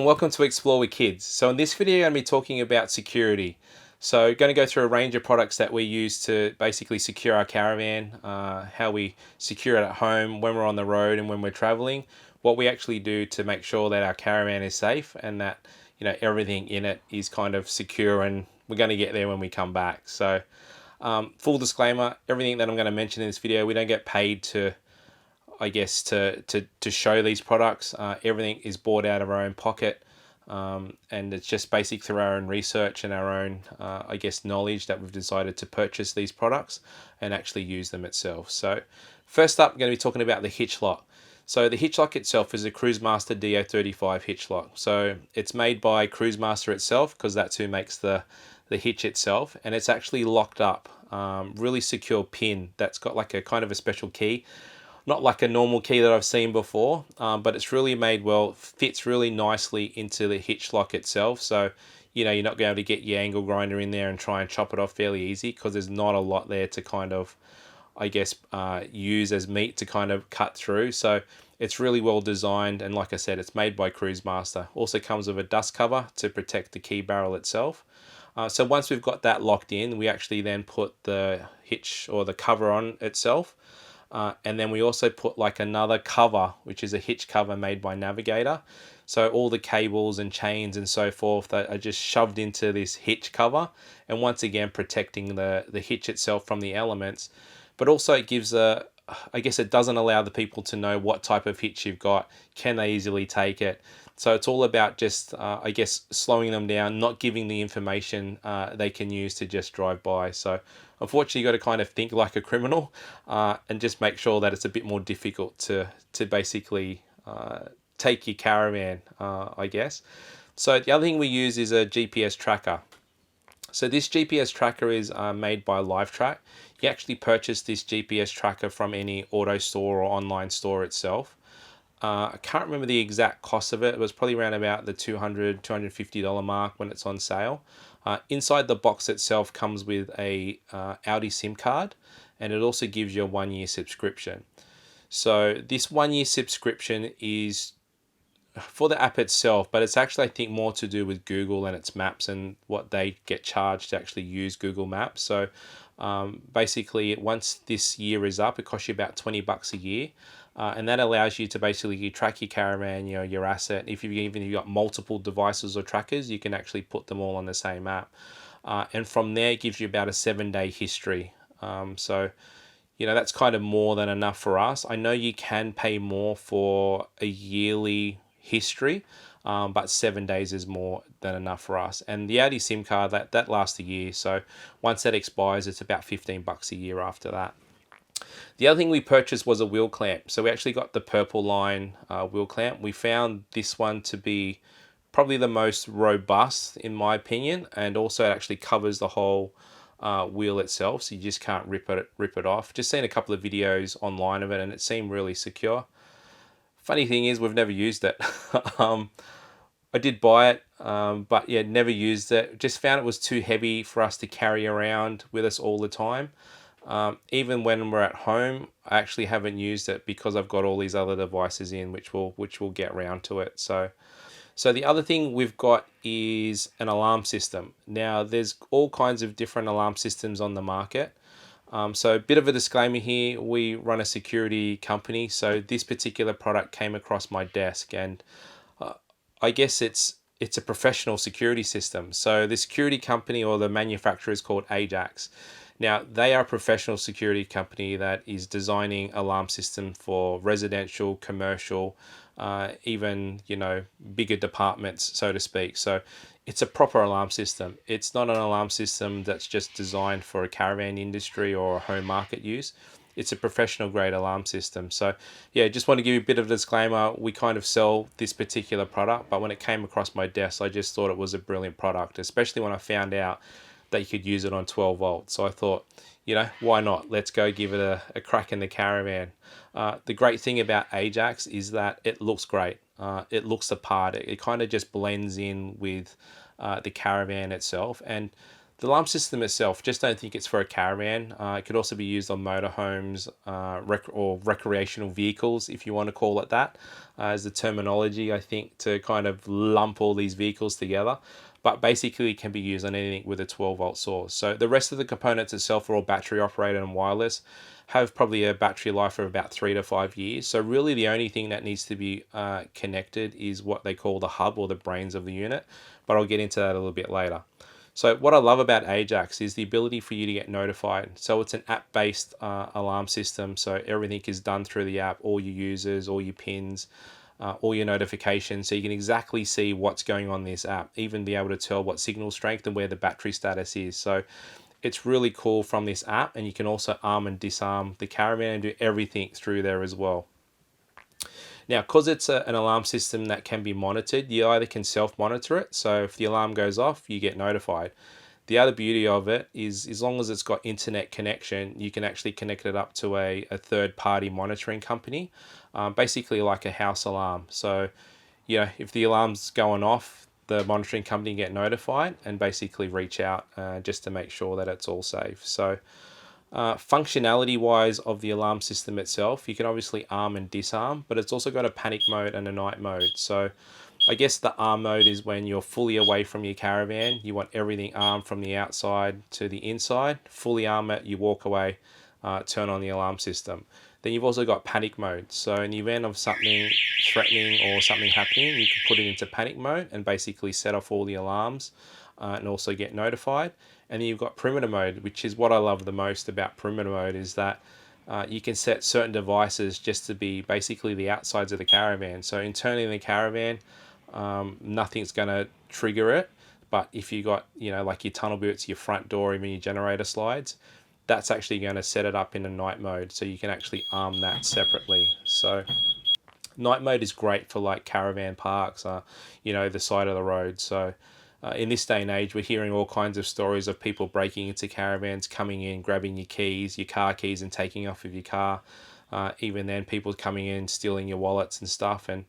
welcome to Explore with Kids. So in this video I'm going to be talking about security. So going to go through a range of products that we use to basically secure our caravan, how we secure it at home, when we're on the road and when we're traveling, what we actually do to make sure that our caravan is safe and that everything in it is kind of secure, and we're going to get there when we come back. So full disclaimer, everything that I'm going to mention in this video, we don't get paid to show these products. Everything is bought out of our own pocket, and it's just basic through our own research and our own knowledge that we've decided to purchase these products and actually use them itself. So first up, I'm going to be talking about the Hitch lock. So the Hitch lock itself is a Cruisemaster DO35 hitch lock. So it's made by Cruisemaster itself, because that's who makes the hitch itself, and it's actually locked up, really secure pin that's got like a kind of a special key. Not like a normal key that I've seen before, but it's really made well, fits really nicely into the hitch lock itself. So, you're not going to be able to get your angle grinder in there and try and chop it off fairly easy, because there's not a lot there to kind of, use as meat to kind of cut through. So it's really well designed, and like I said, it's made by Cruisemaster. Also comes with a dust cover to protect the key barrel itself. So once we've got that locked in, we actually then put the hitch or the cover on itself. And then we also put like another cover, which is a hitch cover made by Navigator. So all the cables and chains and so forth that are just shoved into this hitch cover, and once again protecting the hitch itself from the elements. But also it gives it doesn't allow the people to know what type of hitch you've got. Can they easily take it? So it's all about just, slowing them down, not giving the information they can use to just drive by. So unfortunately, you've got to kind of think like a criminal, and just make sure that it's a bit more difficult to basically take your caravan, So the other thing we use is a GPS tracker. So this GPS tracker is made by LiveTrack. You actually purchase this GPS tracker from any auto store or online store itself. I can't remember the exact cost of it. It was probably around about the $200, $250 mark when it's on sale. Inside the box itself comes with a Audi SIM card, and it also gives you a 1-year subscription. So this 1-year subscription is for the app itself, but it's actually, I think, more to do with Google and its maps and what they get charged to actually use Google Maps. So basically, once this year is up, it costs you about $20 a year. And that allows you to basically track your caravan, your asset. If you've got multiple devices or trackers, you can actually put them all on the same app. And from there, it gives you about a 7-day history. So that's kind of more than enough for us. I know you can pay more for a yearly history, but 7 days is more than enough for us. And the Audi SIM card, that lasts a year. So once that expires, it's about $15 a year after that. The other thing we purchased was a wheel clamp. So we actually got the Purple Line wheel clamp. We found this one to be probably the most robust in my opinion, and also it actually covers the whole wheel itself, so you just can't rip it off. Just seen a couple of videos online of it, and it seemed really secure. Funny thing is, we've never used it. I did buy it, but yeah, never used it. Just found it was too heavy for us to carry around with us all the time. Even when we're at home, I actually haven't used it because I've got all these other devices in, which will get round to it. So the other thing we've got is an alarm system. Now, there's all kinds of different alarm systems on the market. So a bit of a disclaimer here, we run a security company. So this particular product came across my desk, and I guess it's a professional security system. So the security company or the manufacturer is called Ajax. Now, they are a professional security company that is designing alarm system for residential, commercial, even, bigger departments, so to speak. So it's a proper alarm system. It's not an alarm system that's just designed for a caravan industry or a home market use. It's a professional grade alarm system. So yeah, just want to give you a bit of a disclaimer. We kind of sell this particular product, but when it came across my desk, I just thought it was a brilliant product, especially when I found out that you could use it on 12 volts. So I thought, why not? Let's go give it a crack in the caravan. The great thing about Ajax is that it looks great. It looks the part. It kind of just blends in with the caravan itself. And The alarm system itself, just don't think it's for a caravan. It could also be used on motorhomes or recreational vehicles, if you want to call it that, as the terminology, I think, to kind of lump all these vehicles together. But basically, it can be used on anything with a 12-volt source. So the rest of the components itself are all battery operated and wireless, have probably a battery life of about 3 to 5 years. So really the only thing that needs to be connected is what they call the hub or the brains of the unit. But I'll get into that a little bit later. So what I love about Ajax is the ability for you to get notified. So it's an app-based alarm system. So everything is done through the app, all your users, all your pins, all your notifications. So you can exactly see what's going on in this app, even be able to tell what signal strength and where the battery status is. So it's really cool from this app, and you can also arm and disarm the Caravan and do everything through there as well. Now, because it's an alarm system that can be monitored, you either can self-monitor it, so if the alarm goes off, you get notified. The other beauty of it is, as long as it's got internet connection, you can actually connect it up to a third-party monitoring company, basically like a house alarm. So, if the alarm's going off, the monitoring company get notified and basically reach out just to make sure that it's all safe. So, functionality wise of the alarm system itself, you can obviously arm and disarm, but it's also got a panic mode and a night mode. So I guess the arm mode is when you're fully away from your caravan, you want everything armed from the outside to the inside. Fully arm it, you walk away, turn on the alarm system. Then you've also got panic mode. So in the event of something threatening or something happening, you can put it into panic mode and basically set off all the alarms and also get notified. And then you've got perimeter mode, which is what I love the most about perimeter mode, is that you can set certain devices just to be basically the outsides of the caravan. So internally in the caravan, nothing's going to trigger it. But if you got, like your tunnel boots, your front door, even your generator slides, that's actually going to set it up in a night mode. So you can actually arm that separately. So night mode is great for like caravan parks, the side of the road. So in this day and age, we're hearing all kinds of stories of people breaking into caravans, coming in, grabbing your keys, your car keys, and taking off of your car. Even then, people coming in, stealing your wallets and stuff. And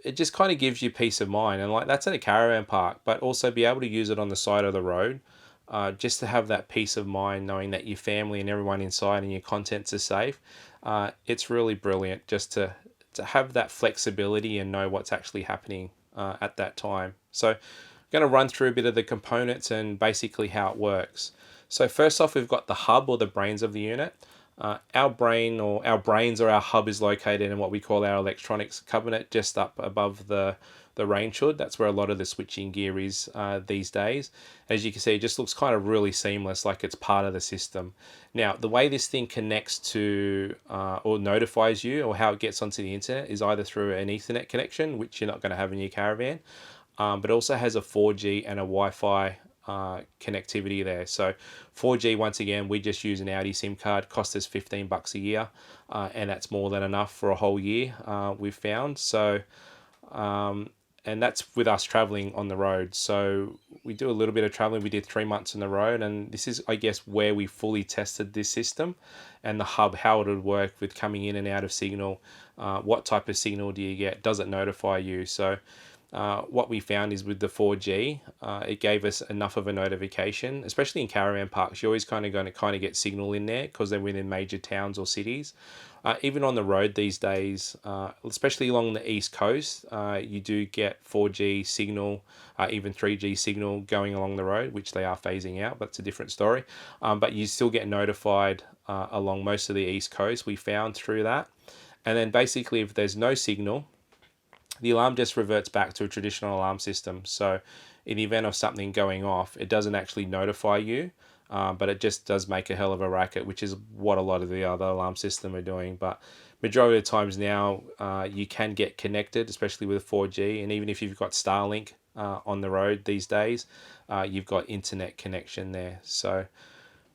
it just kind of gives you peace of mind. And like that's at a caravan park, but also be able to use it on the side of the road, just to have that peace of mind, knowing that your family and everyone inside and your contents are safe. It's really brilliant just to have that flexibility and know what's actually happening at that time. So I'm going to run through a bit of the components and basically how it works. So first off, we've got the hub or the brains of the unit. Our brains or our hub is located in what we call our electronics cabinet, just up above the range hood. That's where a lot of the switching gear is these days. As you can see, it just looks kind of really seamless, like it's part of the system. Now, the way this thing connects to or notifies you, or how it gets onto the internet, is either through an Ethernet connection, which you're not going to have in your caravan, but also has a 4G and a Wi-Fi connectivity there. So 4G, once again, we just use an Audi SIM card, cost us $15 a year, and that's more than enough for a whole year, we've found. So and that's with us traveling on the road. So we do a little bit of traveling. We did 3 months on the road, and this is, I guess, where we fully tested this system and the hub, how it would work with coming in and out of signal. What type of signal do you get? Does it notify you? So what we found is with the 4G, it gave us enough of a notification, especially in caravan parks. You're always kind of going to get signal in there because they're within major towns or cities. Even on the road these days, especially along the East Coast, you do get 4G signal, even 3G signal going along the road, which they are phasing out, but it's a different story. But you still get notified along most of the East Coast, we found through that. And then basically if there's no signal, the alarm just reverts back to a traditional alarm system. So in the event of something going off, it doesn't actually notify you, but it just does make a hell of a racket, which is what a lot of the other alarm systems are doing. But majority of the times now, you can get connected, especially with 4G. And even if you've got Starlink on the road these days, you've got internet connection there. So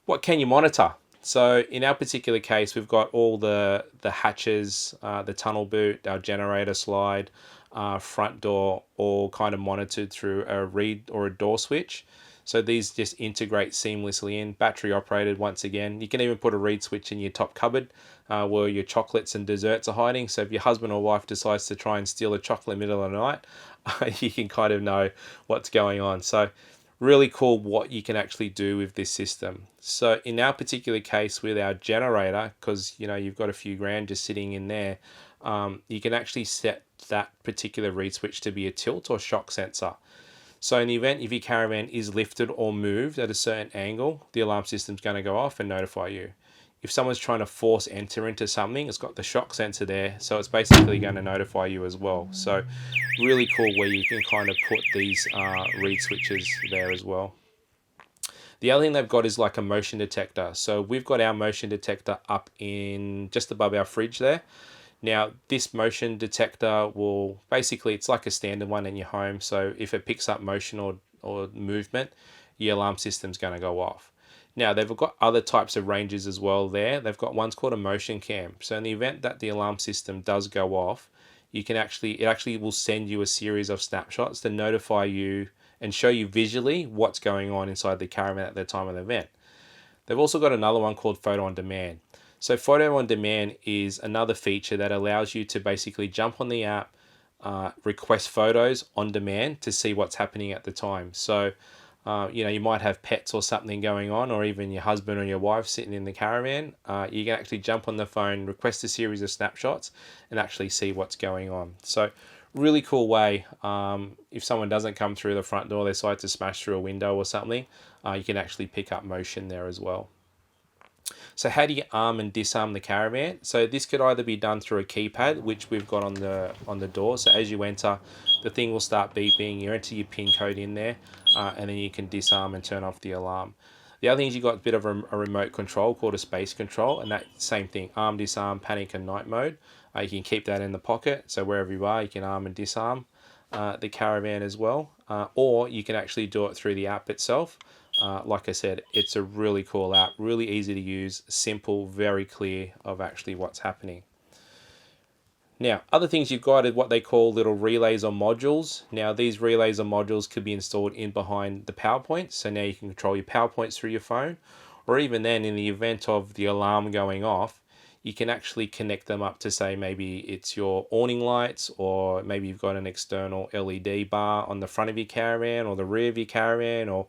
what can you monitor? So in our particular case, we've got all the hatches, the tunnel boot, our generator slide, front door, all kind of monitored through a reed or a door switch. So these just integrate seamlessly in, battery operated once again. You can even put a reed switch in your top cupboard where your chocolates and desserts are hiding. So if your husband or wife decides to try and steal a chocolate in the middle of the night, you can kind of know what's going on. So really cool what you can actually do with this system. So in our particular case with our generator, because you've got a few grand just sitting in there, you can actually set that particular reed switch to be a tilt or shock sensor. So in the event if your Caravan is lifted or moved at a certain angle, the alarm system's going to go off and notify you. If someone's trying to force enter into something, it's got the shock sensor there, so it's basically going to notify you as well. So really cool where you can kind of put these reed switches there as well. The other thing they've got is like a motion detector. So we've got our motion detector up in just above our fridge there. Now this motion detector will basically, it's like a standard one in your home. So if it picks up motion or movement, your alarm system's going to go off. Now they've got other types of ranges as well there. They've got one's called a motion cam. So in the event that the alarm system does go off, it actually will send you a series of snapshots to notify you and show you visually what's going on inside the Caravan at the time of the event. They've also got another one called photo on demand. So photo on demand is another feature that allows you to basically jump on the app, request photos on demand to see what's happening at the time. So you might have pets or something going on, or even your husband or your wife sitting in the Caravan. You can actually jump on the phone, request a series of snapshots, and actually see what's going on. So really cool way. If someone doesn't come through the front door, they decide to smash through a window or something, you can actually pick up motion there as well. So how do you arm and disarm the Caravan? So this could either be done through a keypad, which we've got on the door. So as you enter, the thing will start beeping. You enter your PIN code in there, and then you can disarm and turn off the alarm. The other thing is you've got a bit of a remote control called a space control, and that same thing, arm, disarm, panic, and night mode. You can keep that in the pocket, so wherever you are, you can arm and disarm the Caravan as well. Or you can actually do it through the app itself. Like I said, it's a really cool app, really easy to use, simple, very clear of actually what's happening. Now, other things you've got are what they call little relays or modules. Now, these relays or modules could be installed in behind the power points. So now you can control your power points through your phone, or even then in the event of the alarm going off, you can actually connect them up to say maybe it's your awning lights, or maybe you've got an external LED bar on the front of your Caravan or the rear of your Caravan, or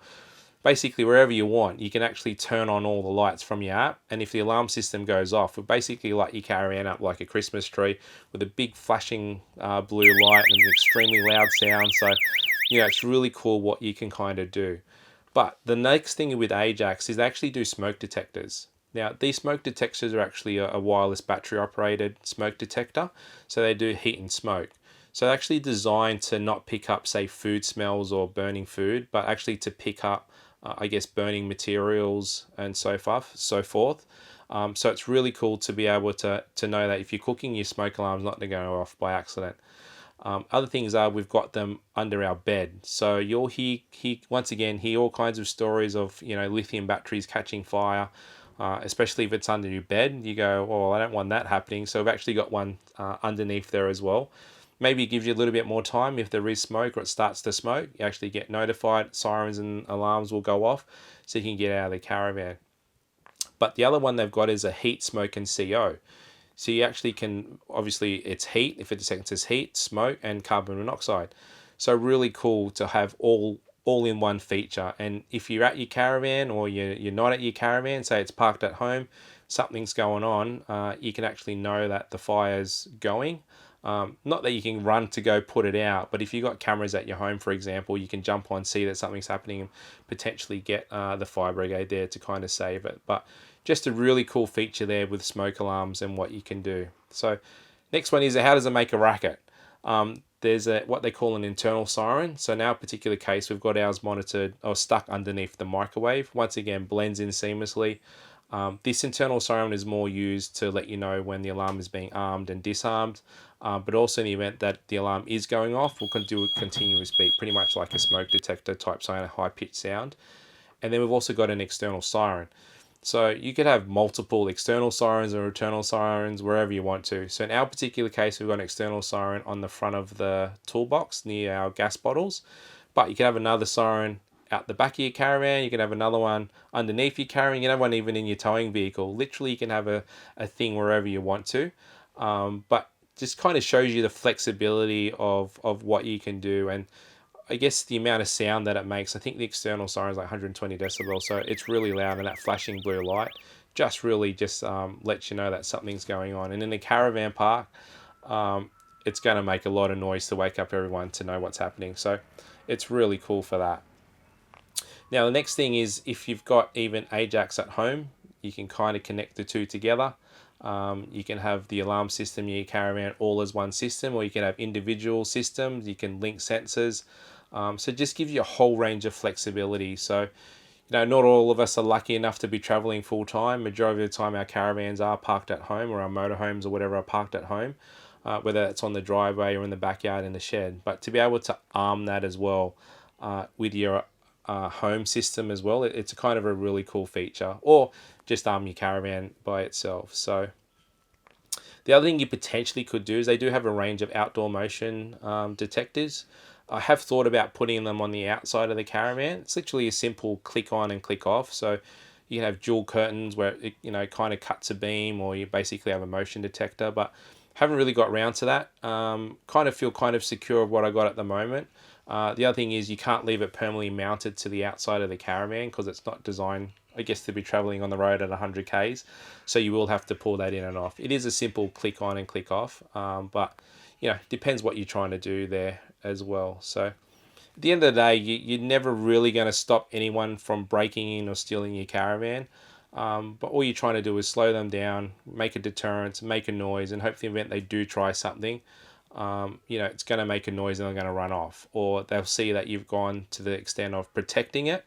basically wherever you want. You can actually turn on all the lights from your app, and if the alarm system goes off, it'll basically light your Caravan up like a Christmas tree with a big flashing blue light and an extremely loud sound. So it's really cool what you can kind of do. But the next thing with Ajax is they actually do smoke detectors. Now these smoke detectors are actually a wireless battery operated smoke detector, so they do heat and smoke. So they're actually designed to not pick up, say, food smells or burning food, but actually to pick up burning materials and so forth. So it's really cool to be able to know that if you're cooking, your smoke alarm's not going to go off by accident. Other things are we've got them under our bed. So you'll hear all kinds of stories of lithium batteries catching fire, especially if it's under your bed. You go, well, I don't want that happening. So we've actually got one underneath there as well. Maybe it gives you a little bit more time. If there is smoke or it starts to smoke, you actually get notified. Sirens and alarms will go off so you can get out of the Caravan. But the other one they've got is a heat, smoke, and CO. So you actually can, obviously it's heat, if it says heat, smoke, and carbon monoxide. So really cool to have all in one feature. And if you're at your Caravan or you're not at your Caravan, say it's parked at home, something's going on, you can actually know that the fire's going. Not that you can run to go put it out, but if you've got cameras at your home, for example, you can jump on, see that something's happening, and potentially get the fire brigade there to kind of save it. But just a really cool feature there with smoke alarms and what you can do. So next one is how does it make a racket? There's what they call an internal siren. So in our particular case, we've got ours monitored or stuck underneath the microwave. Once again, blends in seamlessly. This internal siren is more used to let you know when the alarm is being armed and disarmed, but also in the event that the alarm is going off, we'll do a continuous beep, pretty much like a smoke detector type siren, a high-pitched sound. And then we've also got an external siren. So you could have multiple external sirens or internal sirens wherever you want to. So in our particular case, we've got an external siren on the front of the toolbox near our gas bottles, but you can have another siren out the back of your Caravan. You can have another one underneath your Caravan. You can have one even in your towing vehicle. Literally, you can have a thing wherever you want to. But just kind of shows you the flexibility of what you can do. And I guess the amount of sound that it makes, I think the external siren is like 120 decibels, so it's really loud, and that flashing blue light just really just lets you know that something's going on. And in a caravan park, it's going to make a lot of noise to wake up everyone to know what's happening. So it's really cool for that. Now the next thing is, if you've got even Ajax at home, you can kind of connect the two together. You can have the alarm system in your caravan all as one system, or you can have individual systems. You can link sensors. So it just gives you a whole range of flexibility. So, not all of us are lucky enough to be traveling full time. Majority of the time our caravans are parked at home, or our motorhomes or whatever are parked at home, whether it's on the driveway or in the backyard in the shed. But to be able to arm that as well with your home system as well, it's a kind of a really cool feature. Or just arm your caravan by itself. So the other thing you potentially could do is they do have a range of outdoor motion detectors. I have thought about putting them on the outside of the caravan. It's literally a simple click on and click off. So you can have dual curtains where it kind of cuts a beam, or you basically have a motion detector. But haven't really got around to that. Kind of feel kind of secure of what I got at the moment. The other thing is you can't leave it permanently mounted to the outside of the caravan because it's not designed, I guess, to be traveling on the road at 100 k's. So you will have to pull that in and off. It is a simple click on and click off, but depends what you're trying to do there as well. So at the end of the day, you're never really going to stop anyone from breaking in or stealing your caravan. But all you're trying to do is slow them down, make a deterrent, make a noise, and hope the event they do try something, it's going to make a noise and they're going to run off, or they'll see that you've gone to the extent of protecting it,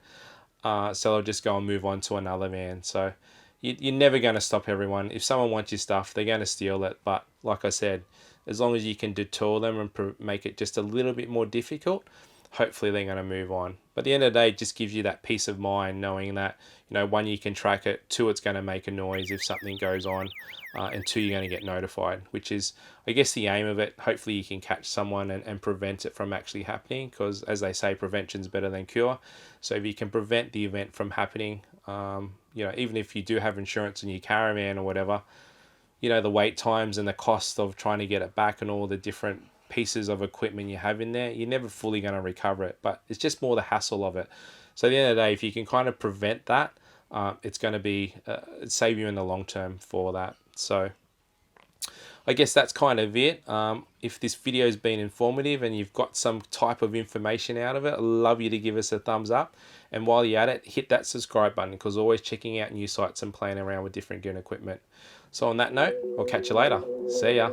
so they'll just go and move on to another van. So you're never going to stop everyone. If someone wants your stuff, they're going to steal it. But like I said, as long as you can deter them and make it just a little bit more difficult, hopefully they're going to move on. But at the end of the day, it just gives you that peace of mind knowing that, one, you can track it, two, it's going to make a noise if something goes on, and two, you're going to get notified, which is, I guess, the aim of it. Hopefully you can catch someone and prevent it from actually happening, because as they say, prevention's better than cure. So if you can prevent the event from happening, even if you do have insurance in your caravan or whatever, the wait times and the cost of trying to get it back and all the different pieces of equipment you have in there, you're never fully going to recover it, but it's just more the hassle of it. So at the end of the day, if you can kind of prevent that, it's going to be save you in the long term for that. So I guess that's kind of it. If this video has been informative and you've got some type of information out of it, I'd love you to give us a thumbs up. And while you're at it, hit that subscribe button, because always checking out new sites and playing around with different gear and equipment. So on that note, I'll catch you later. See ya.